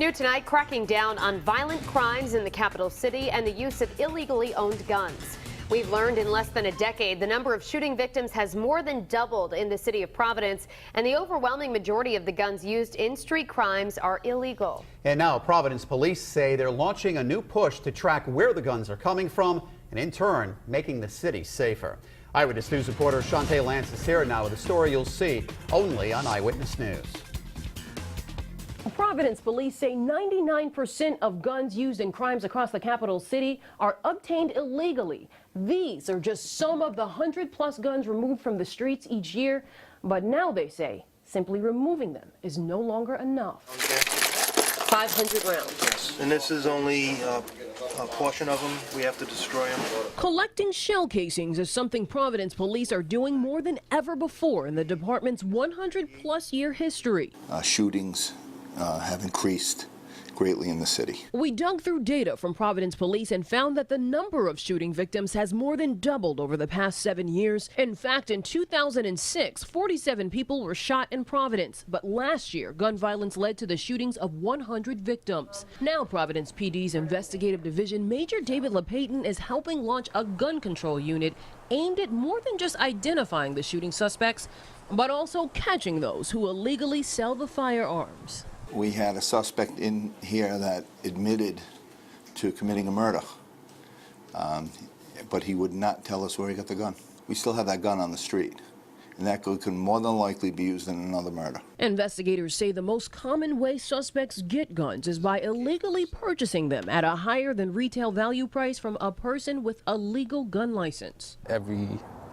New tonight, cracking down on violent crimes in the capital city and the use of illegally owned guns. We've learned in less than a decade the number of shooting victims has more than doubled in the city of Providence, and the overwhelming majority of the guns used in street crimes are illegal. And now Providence police say they're launching a new push to track where the guns are coming from and in turn making the city safer. Eyewitness News reporter Shantae Lance is here now with a story you'll see only on Eyewitness News. Providence police say 99% of guns used in crimes across the capital city are obtained illegally. These are just some of the 100+ guns removed from the streets each year. But now they say simply removing them is no longer enough. Okay. 500 rounds. Yes, and this is only a portion of them. We have to destroy them. Collecting shell casings is something Providence police are doing more than ever before in the department's 100+ year history. Shootings have increased greatly in the city. We dug through data from Providence police and found that the number of shooting victims has more than doubled over the past 7 years. In fact, in 2006, 47 people were shot in Providence. But last year, gun violence led to the shootings of 100 victims. Now, Providence PD's investigative division Major David LePayton is helping launch a gun control unit aimed at more than just identifying the shooting suspects, but also catching those who illegally sell the firearms. We had a suspect in here that admitted to committing a murder, but he would not tell us where he got the gun. We still have that gun on the street, and that could more than likely be used in another murder. Investigators say the most common way suspects get guns is by illegally purchasing them at a higher than retail value price from a person with a legal gun license. Every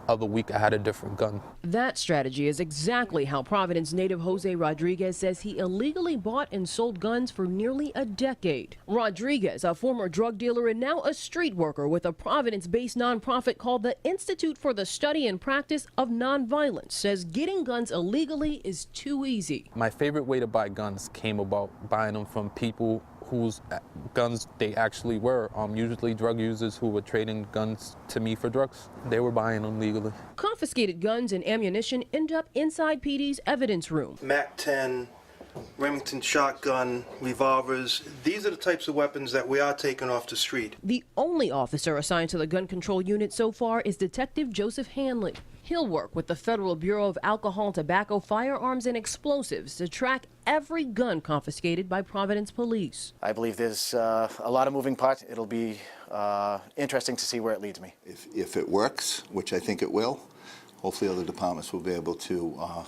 other week I had a different gun. That strategy is exactly how Providence native Jose Rodriguez says he illegally bought and sold guns for nearly a decade. Rodriguez, a former drug dealer and now a street worker with a Providence-based nonprofit called the Institute for the Study and Practice of Nonviolence, says getting guns illegally is too easy. My favorite way to buy guns came about buying them from people whose guns they actually were, usually drug users who were trading guns to me for drugs. They were buying them legally. Confiscated guns and ammunition end up inside PD's evidence room. MAC-10, Remington shotgun, revolvers. These are the types of weapons that we are taking off the street. The only officer assigned to the gun control unit so far is Detective Joseph Hanley. He'll work with the Federal Bureau of Alcohol, Tobacco, Firearms, and Explosives to track every gun confiscated by Providence police. I believe there's a lot of moving parts. It'll be interesting to see where it leads me. If it works, which I think it will, hopefully other departments will be able to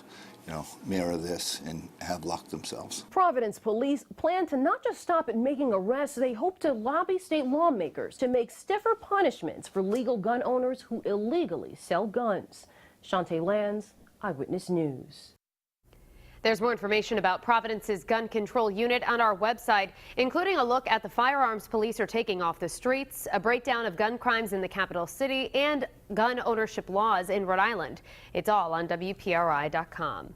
mirror this and have luck themselves. Providence police plan to not just stop at making arrests, they hope to lobby state lawmakers to make stiffer punishments for legal gun owners who illegally sell guns. Shantae Lance, Eyewitness News. There's more information about Providence's gun control unit on our website, including a look at the firearms police are taking off the streets, a breakdown of gun crimes in the capital city, and gun ownership laws in Rhode Island. It's all on WPRI.com.